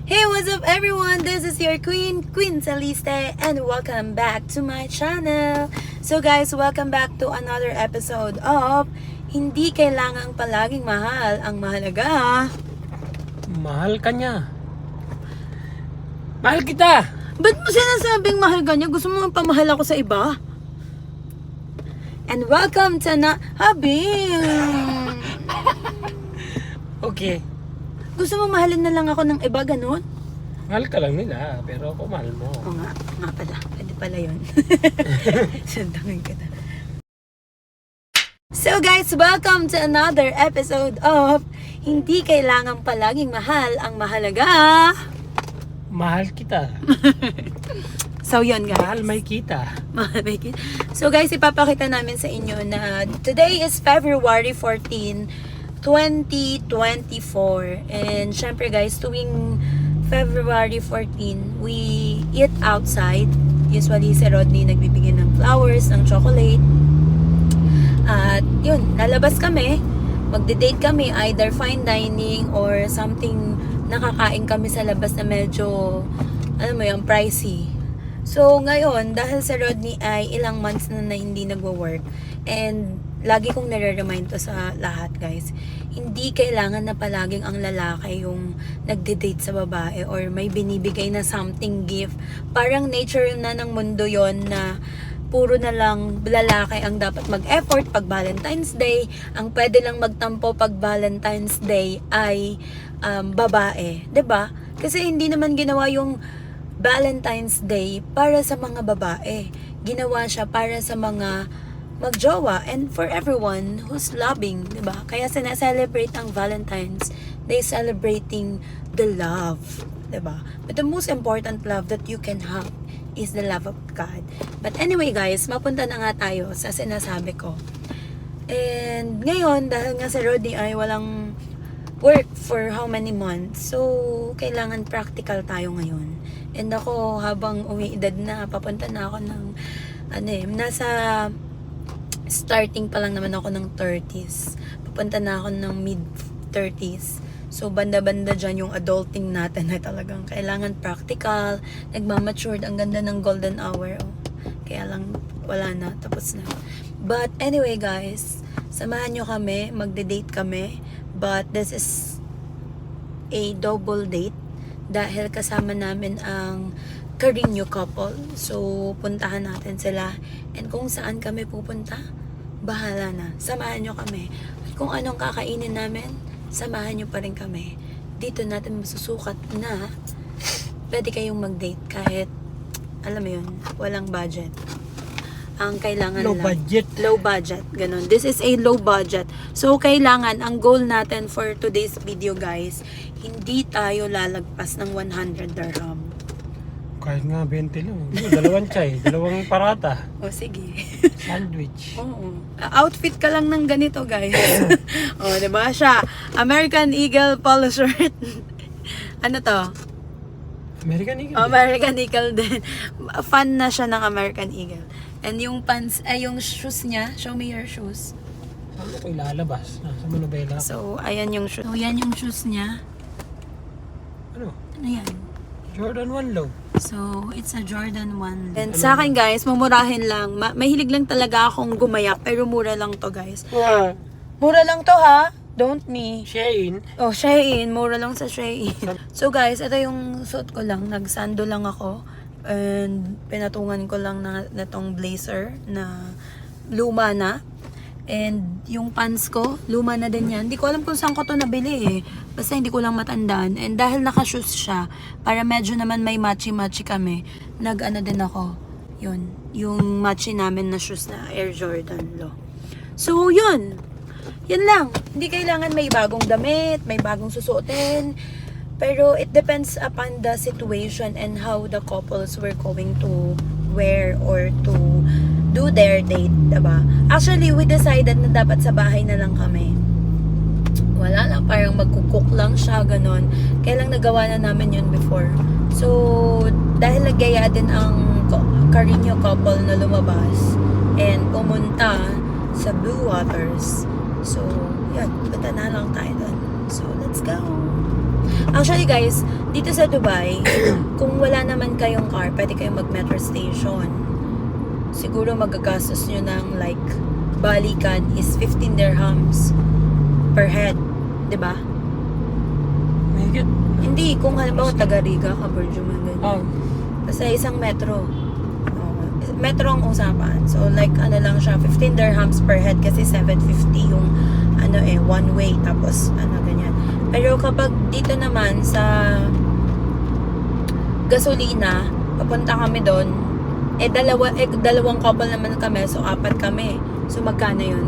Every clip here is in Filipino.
Hey, what's up everyone? This is your Queen Celeste, and welcome back to my channel. So guys, welcome back to another episode of Hindi Kailangang Palaging Mahal, ang mahalaga. Mahal ka niya. Mahal kita! Ba't mo sinasabing mahal ka niya? Gusto mo pamahal ako sa iba? And welcome to Habing! Okay. Gusto mo mahalin na lang ako ng iba, ganun? Mahal ka lang nila, pero ako mahal mo. Oo nga pala. Pwede pala yun. Sandangin ka na. So guys, welcome to another episode of Hindi Kailangang Palaging Mahal, ang mahalaga. Mahal kita. So yun guys. Mahal may kita. Mahal may kita. So guys, ipapakita namin sa inyo na today is February 14, 2024. And syempre guys, tuwing February 14, we eat outside. Usually si Rodney nagbibigay ng flowers, ng chocolate. At yun, lalabas kami. Magde-date kami, either fine dining or something, nakakain kami sa labas na medyo, alam mo yun, pricey. So ngayon, dahil si Rodney ay ilang months na hindi nagwo-work, and lagi kong nare-remind to sa lahat guys, hindi kailangan na palaging ang lalaki yung nagde-date sa babae or may binibigay na something gift. Parang nature na ng mundo yon na puro na lang lalaki ang dapat mag-effort pag Valentine's Day. Ang pwede lang magtampo pag Valentine's Day ay babae. 'Di ba? Kasi hindi naman ginawa yung Valentine's Day para sa mga babae. Ginawa siya para sa mga magjowa and for everyone who's loving, 'di ba? Kaya sineselebrate ang Valentine's Day, celebrating the love, 'di ba? But the most important love that you can have is the love of God. But anyway guys, mapunta na nga tayo sa sinasabi ko. And ngayon, dahil nga si Rodney ay walang work for how many months, so kailangan practical tayo ngayon. And ako, habang umiidad na, papunta na ako ng nasa starting pa lang naman ako ng 30s. Papunta na ako ng mid-30s. So, banda-banda dyan yung adulting natin na talagang kailangan practical, nagmamatured, ang ganda ng golden hour. Oh. Kaya lang, wala na, tapos na. But anyway guys, samahan nyo kami, magde-date kami. But this is a double date dahil kasama namin ang Carino couple. So, puntahan natin sila. And kung saan kami pupunta, bahala na. Samahan nyo kami. At kung anong kakainin namin, samahan nyo pa rin kami. Dito natin masusukat na pwede kayong mag-date kahit, alam mo yun, walang budget. Ang kailangan Low budget. Low budget. Ganun. This is a low budget. So, kailangan, ang goal natin for today's video guys, hindi tayo lalagpas ng 100 dirham. Kahit nga 20 lang. Dalawang chai, dalawang parata. O, sige. Sandwich. Oo. Outfit ka lang ng ganito, guys. O, diba? Siya, American Eagle polo shirt. Ano to? American Eagle. American Eagle din. Fan na siya ng American Eagle. And yung pants, ay yung shoes niya. Show me your shoes. Saan ko ilalabas? Nasa Manubela. So, ayan yung shoes. So, yan yung shoes niya. Ano? Ano yan? Jordan 1 low. So, it's a Jordan 1. And sa akin guys, mumurahin lang. Mahilig lang talaga akong gumayak, pero mura lang to guys. Mura lang to ha? Don't me. Shein. Oh, Shein. Mura lang sa Shein. So guys, ito yung suot ko lang. Nagsando lang ako. And pinatungan ko lang na tong blazer na luma na. And yung pants ko, luma na din yan. Hindi ko alam kung saan ko to nabili eh. Basta hindi ko lang matandaan. And dahil naka-shoes siya, para medyo naman may matchy-matchy kami, nag-ano din ako. Yun. Yung matchy namin na shoes na Air Jordan Low. So, yun. Yun lang. Hindi kailangan may bagong damit, may bagong susuotin. Pero it depends upon the situation and how the couples were going to wear or to do their date, diba? Actually, we decided na dapat sa bahay na lang kami. Wala lang, parang magkukok lang siya, ganon. Kaya lang nagawa na namin yun before. So, dahil nagaya din ang Carino couple na lumabas and pumunta sa Blue Waters. So, yan, punta na lang tayo doon. So, let's go! Actually guys, dito sa Dubai, kung wala naman kayong car, pwede kayong mag-metro station. Siguro magagastos nyo ng like, balikan is 15 dirhams per head. 'Di ba? Mahigit. Hindi, kung halimbawa taga-Riga ka, Burjo, ganyan. Oh. Basta isang metro. Metro ang usapan. So like ano lang siya, 15 dirhams per head kasi 750 yung one way, tapos ganyan. Pero kapag dito naman sa gasolina, papunta kami doon, dalawang couple naman kami, so 4 kami. So magkano yun?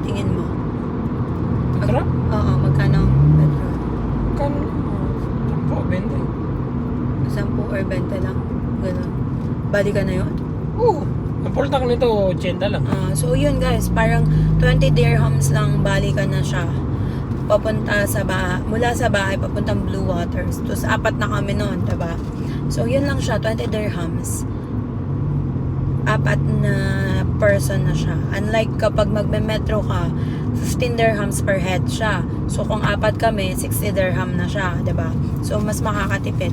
Tingin mo? Petrol? Oo, magkano ang petrol? Kan? 10, 20. 10 or 20 lang. Ganun. Bali ka na yun? Oo. Ang pultak nito, 80 lang. So yun guys, parang 20 dirhams lang bali ka na siya. Papunta sa bahay, mula sa bahay papuntang Blue Waters. Tapos 4 na kami noon, diba? So yun lang siya, 20 dirhams. 4 na person na siya. Unlike kapag magme-metro ka, 15 dirhams per head siya. So kung 4 kami, 60 dirham na siya, diba? So mas makakatipid.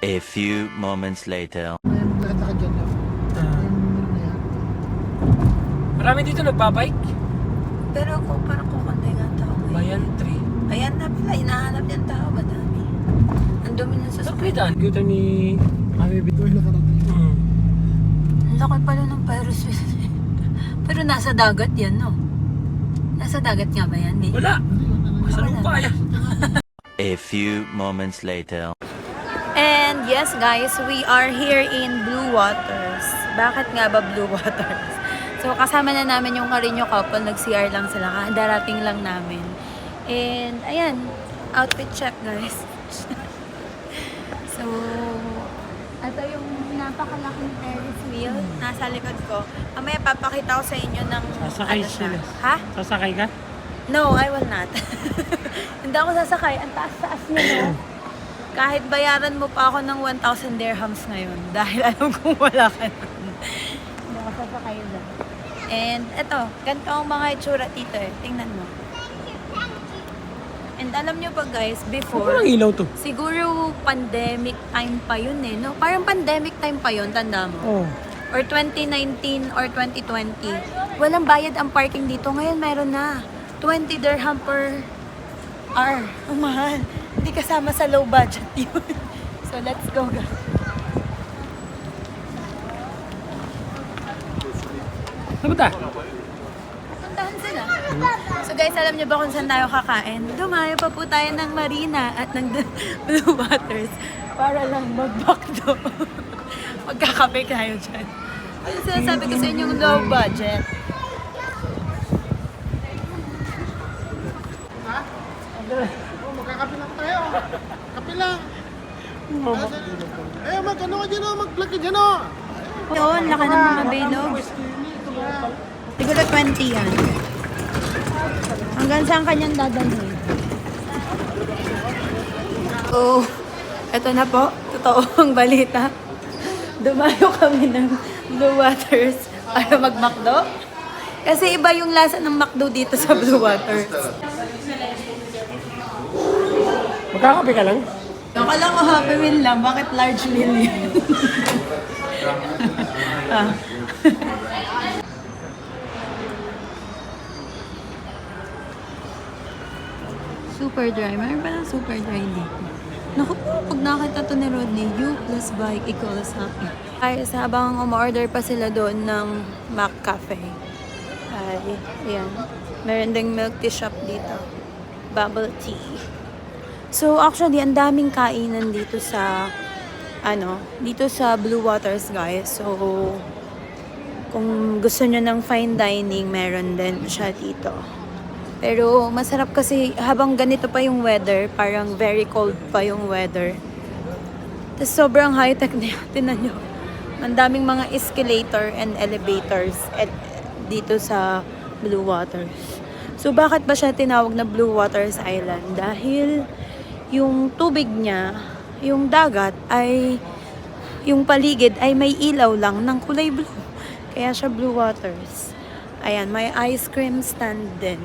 A few moments later. Maglakad ka dyan lang. Marami dito nagbabike. Pero ako parang kukuntay nga tao. Bayan 3. Ayan na pala, hinahanap niyang tao, madami. Ang dumi na sa Sakitan. Kita ni Mami Bito. Ito yung nakarating. Ang laki pala ng Paris. Pero nasa dagat yan, no? Nasa dagat nga ba yan? Wala. Sa Wala. lupa yan. A few moments later. And yes guys, we are here in Blue Waters. Bakit nga ba Blue Waters? So kasama na namin yung Carino couple, nag-CR lang sila, darating lang namin. And ayan, outfit check guys. So, ito yung napakalaking Ferris wheel nasa likod ko. Mamaya papakita ko sa inyo ng Sasakay siya. sila. Ha? Sasakay ka? No, I will not. Hindi ako sasakay. Ang taas-taas niya, no? Kahit bayaran mo pa ako ng 1,000 dirhams ngayon dahil alam kong wala ka na. Hindi ako sasakay doon. And eto, ganito ang mga itsura dito eh. Tingnan mo. And alam nyo pa guys, before, Walang ilaw to. siguro pandemic time pa yun eh. No? Parang pandemic time pa yun, tanda mo. Oh. Or 2019 or 2020. Walang bayad ang parking dito. Ngayon meron na. 20 dirham per hour. Ang mahal. Hindi kasama sa low budget yun. So let's go guys. Napunta? Puntahan sila. So guys, alam niyo ba kung saan tayo kakain? Dumayo pa po tayo ng Marina at ng Blue Waters para lang mag-bakdo. Magkakape tayo dyan. Yung sinasabi ko sa inyong low budget. Magkakape lang tayo. Kape lang. Eh, mag-ano ka dyan o. Mag-vlog ka dyan o. Yun, laka ng mga bilog. Siguro 20 yan. Hanggang saan kanyang dadalhin? Oh, eto na po. Totoong balita. Dumayo kami ng Blue Waters para mag-McDo. Kasi iba yung lasa ng McDo dito sa Blue Waters. Magkakape ka lang? Akala ko happy meal lang. Bakit large meal yun? Ah. Super dry. Mayroon pa ng super dry dito. Naku po, pag nakita to ni Rodney, you plus bike equals happy. Ay, habang umorder pa sila doon ng Mac Cafe. Ay, ayan. Meron ding milk tea shop dito. Bubble tea. So, actually, ang daming kainan dito sa, dito sa Blue Waters, guys. So, kung gusto nyo ng fine dining, meron din siya dito. Pero masarap kasi habang ganito pa yung weather, parang very cold pa yung weather. Tapos sobrang high-tech na yun. Tingnan nyo. Ang daming mga escalator and elevators dito sa Blue Waters. So bakit ba siya tinawag na Blue Waters Island? Dahil yung tubig niya, yung dagat ay, yung paligid ay may ilaw lang ng kulay blue. Kaya siya Blue Waters. Ayan, may ice cream stand din.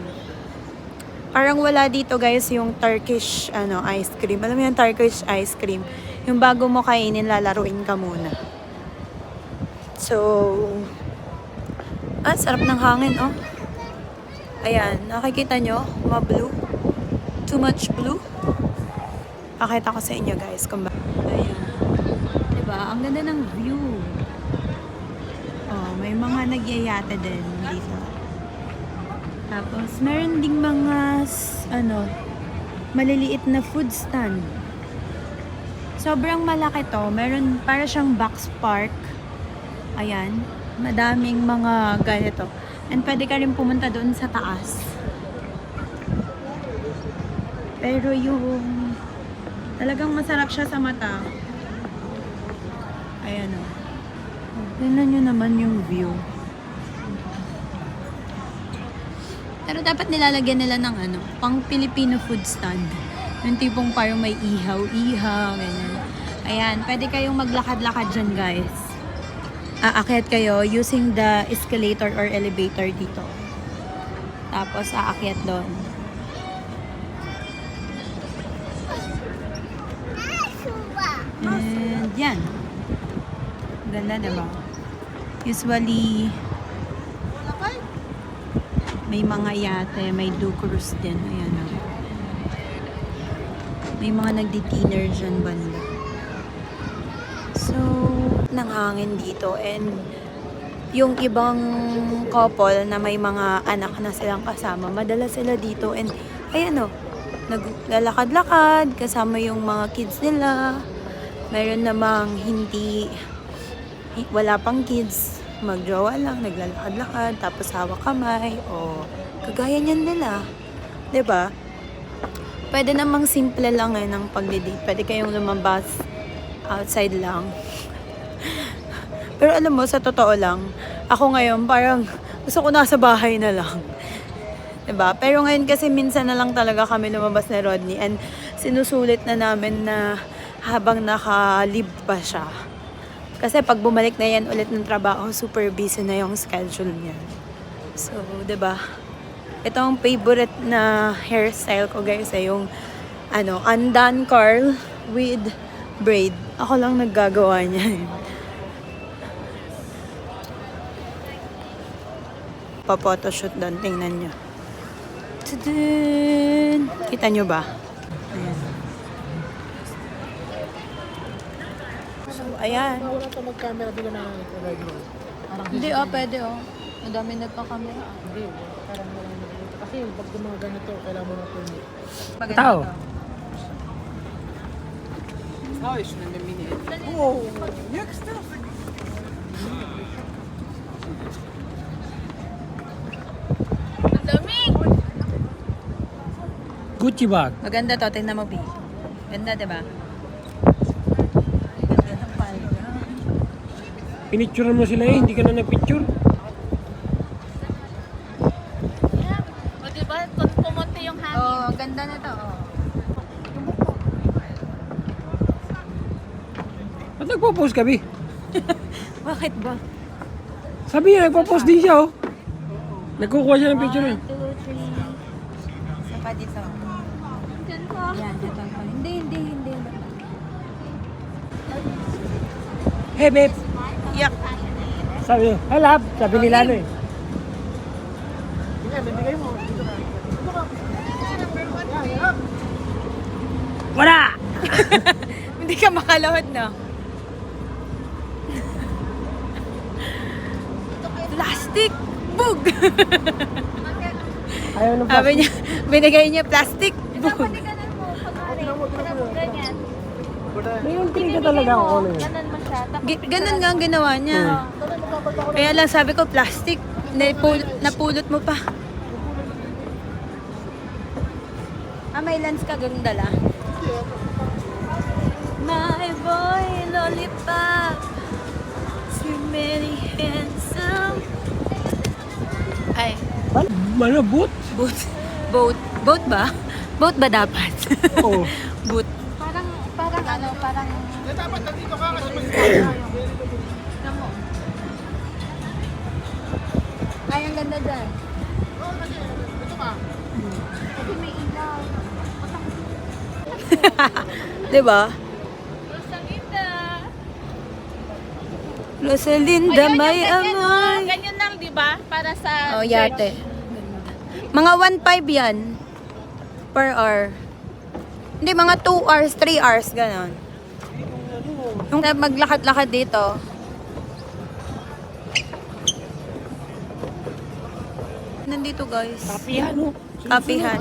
Parang wala dito guys yung Turkish ice cream. Alam mo yung Turkish ice cream? Yung bago mo kainin, lalaruin ka muna. So, sarap ng hangin, oh. Ayan, nakikita nyo? Ma-blue. Too much blue. Pakita ko sa inyo guys kung ba. Ayan. Diba? Ang ganda ng view. Oh, may mga nagyayate din dito. Tapos, meron ding mga, maliliit na food stand. Sobrang malaki to. Meron, para siyang box park. Ayan. Madaming mga ganito. And pwede ka rin pumunta doon sa taas. Pero yung talagang masarap siya sa mata. Ayan o. Tingnan nyo naman yung view. Pero dapat nilalagyan nila ng pang Filipino food stand. Yung tipong parang may ihaw-ihaw, ganyan. Ayan, pwede kayong maglakad-lakad dyan, guys. Aakyat kayo using the escalator or elevator dito. Tapos, aakyat doon. And, yan. Ganda, diba? Usually, may mga yate, may cruise din. Ayan, may mga nagdi-dinner dyan banda. So, nanghangin dito and yung ibang couple na may mga anak na silang kasama, madala sila dito and ayan naglalakad-lakad kasama yung mga kids nila. Meron namang wala pang kids, magjowa lang, naglalakad-lakad, tapos hawak kamay, o kagaya niyan nila. 'Di ba? Pwede namang simple lang ng pag-date. Pwede kayong lumabas outside lang. Pero alam mo, sa totoo lang, ako ngayon parang gusto ko nasa bahay na lang. 'Di ba? Pero ngayon kasi minsan na lang talaga kami lumabas ni Rodney and sinusulit na namin na habang naka-leave pa siya. Kasi pag bumalik na yan ulit ng trabaho, super busy na yung schedule niya. So, 'di ba? Ito ang favorite na hairstyle ko guys ay yung undone curl with braid. Ako lang naggagawa niyan. Pa-photoshoot doon, tingnan nyo. Tudun! Kita nyo ba? Ayan. So, ayan. Wala ito mag-camera dito na nag-radio. Hindi, pwede Madami nagpa-camera. Hindi, parang wala na. Kasi pag mga ganito, kailangan mo na-permit. Tao. Gucci bag. Maganda to, tingnan mo, B. Ganda, diba? Pinicturean mo sila hindi ka na nagpicture. O diba, kung pumunti yung hangin. Oh, ganda na to, Ba't nagpo-post ka, Bi? Bakit ba? Sabi niya, nagpo-post din siya, Nagkukuha siya ng picture. 1, 2, 3. Isa pa dito. Diyan po. Yan, dito. Hindi. Hey, babe. Yak. Sabi niya, hi, love. Sabi nila Hindi, bibigay mo. Dito ka. Dito ka. Yan. Wala! Hindi ka makalawad na. Plastic! Bug! Ayaw ng Sabi niya, binigay niya plastic. Bug! Ganun mo, kunwari, ganyan. May intriga talaga ako na yun. Ganun mo siya. Tapos, Ganun nga ang ginawa niya. Kaya lang sabi ko, plastic. Napulot mo pa. may lens ka gang dala. My boy, lollipop, so very handsome. Ay, Malabot. boat. Boat ba? Boat ba dapat? Oo. Boat. Parang ano, parang... Dapat nandito ka kasi Namo. Ay, ang ganda dyan. ito ka. Kasi may ilaw. Diba? Rosalinda. Rosalinda, may amoy. Ganyan lang, di ba? Para sa Oh, yate. Mga 1.5 yan. Per hour. Hindi, mga 2 hours, 3 hours, ganon. Yung maglakad-lakad dito. Nandito guys. Piano. Kapihan.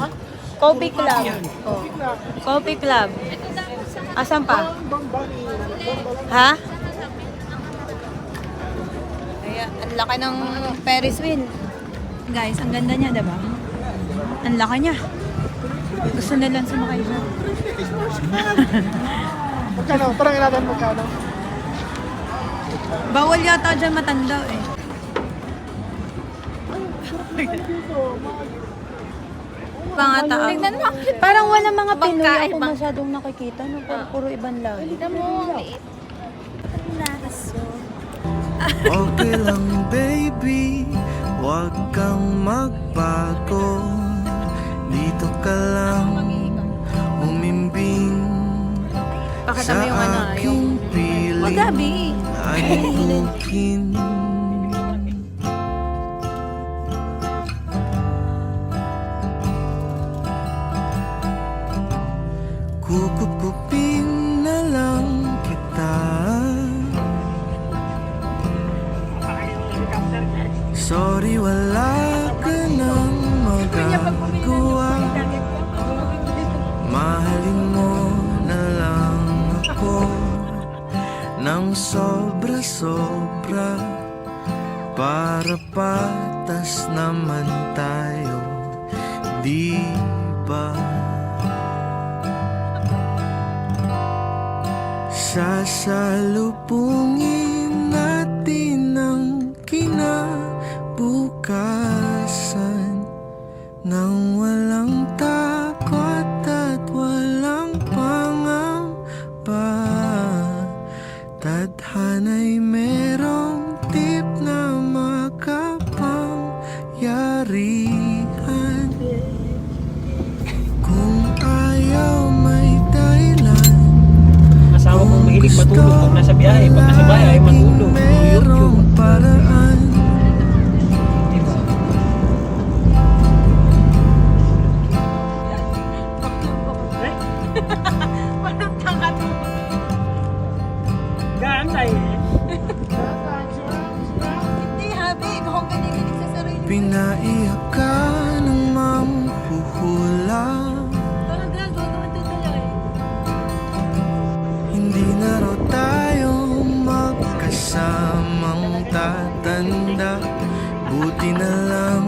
Coffee Club. Oh. Coffee Club. Asan pa? Ha? Kaya, ang laki ng Ferris wheel. Guys, ang ganda niya, diba? Ang laki niya. Gusto nilang sumakay siya. Magkano? Parang natin magkano? Bawal yata dyan matanda eh. Pangatao. Tignan mo. Parang wala mga Pinoy Bangkain, ako masyadong nakikita. No? Puro ibang lahi. Tignan mo, ang liit. Okay lang baby, huwag kang magbago. Dito ka lang umimbing Pakita sa mo yung ano, yung... aking piling. Wag gabi. Ay tukin. Kukupin na lang kita. Sorry, wala ka nang magagawa. Mahalin mo na lang ako ng sobra-sobra, para patas naman tayo, di ba? Sasalubungin natin ang kinabukasan nang walang takot at walang pangamba. Tadhana'y merong tip na makapangyarihan. Kung ayaw may dahilan, Asawa kong mahilig matulog pag nasa biyahe. Pag nasa bahay ay matulog. merong paraan. Diba? Walang tangat. Gantay. Hindi, habi. Kung kanikinig sa sarili. Pinaiyak ka ng mampuhula. Talaga, gagawin tutuloy. Hindi na raw tayo magkasamang tatanda. Buti na lang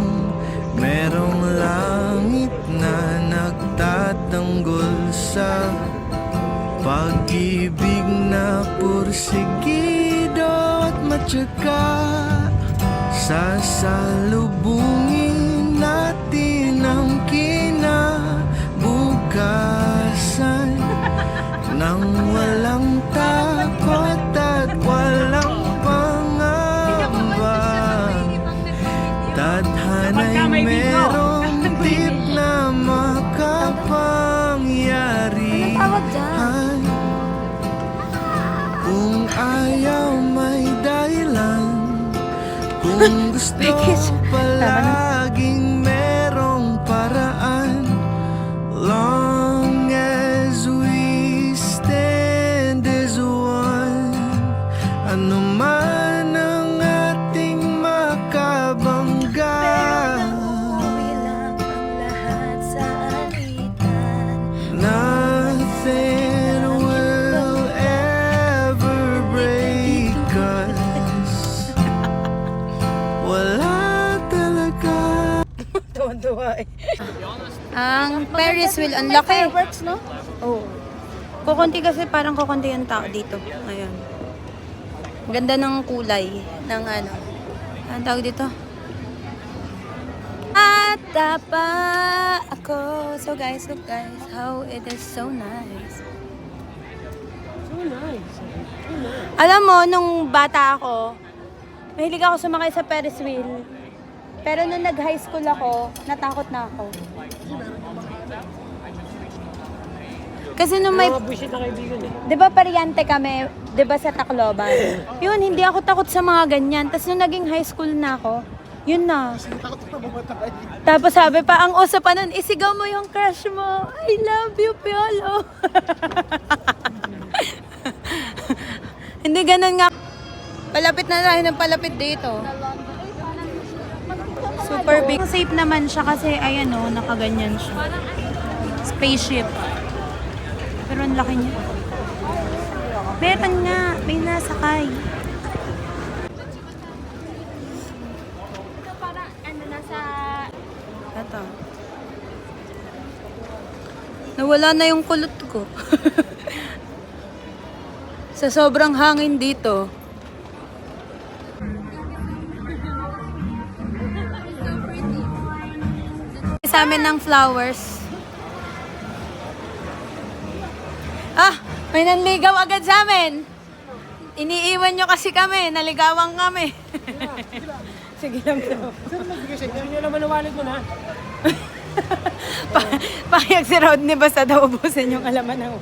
merong langit na nagtatanggol sa pag-ibig na pursigido at matyaga. Sasalubungin natin ang kinabukasan nang walang takot at walang pangamba. Tadhana'y merong tip na makapangyarihan. Kung ayaw may dahilan, kung gusto palaging merong paraan. Long as we stand as one, ano man ang ating makabangga. Bilang ang lahat sa alitan. Nothing will ever break us. Wala talaga. Ang Ferris wheel, ang laki. Fireworks, no? Oo. Kukunti kasi parang kukunti yung tao dito. Ayun. Ganda ng kulay ng ano. Ang tawag dito? Ata pa ako. So guys, look guys, how it is so nice. So nice. Alam mo, nung bata ako, mahilig ako sumakay sa Ferris wheel. Pero nung nag-high school ako, natakot na ako. Kasi nung may... Mga buisit na kaibigan eh. Di ba paryante kami, di ba sa Tacloban? Yun, hindi ako takot sa mga ganyan. Tapos nung naging high school na ako, yun na. Takot na mamatay. Tapos sabi pa, ang uso pa nun, isigaw mo yung crush mo. I love you, Piolo. Hindi ganun nga. Palapit na tayo ng palapit dito. Super big. Safe naman siya kasi, ayan o, nakaganyan siya. Spaceship. Pero ang laki niya. Meron nga, may nasakay. Ito parang ano nasa... Ito. Nawala na yung kulot ko. Sa sobrang hangin dito. Sa amin ng flowers. Ah! May nanligaw agad sa amin. Iniiwan nyo kasi kami. Naligawan kami. Sige lang daw. Sino nagbigay sa inyo? Hindi naman nawalid mo na. Pahayag si Rodney basta daw ubusin yung alaman ng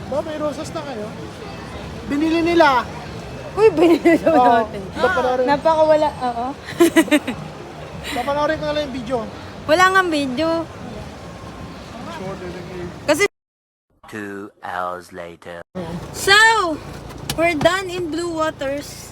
Ba, may rosas na kayo? Binili nila. Uy, binili daw Oo. natin. Napanoorin. Napakawala. Oo. Napanoorin ko na lang yung video. Wala nga video. Kasi 2 hours later. so, we're done in Blue Waters.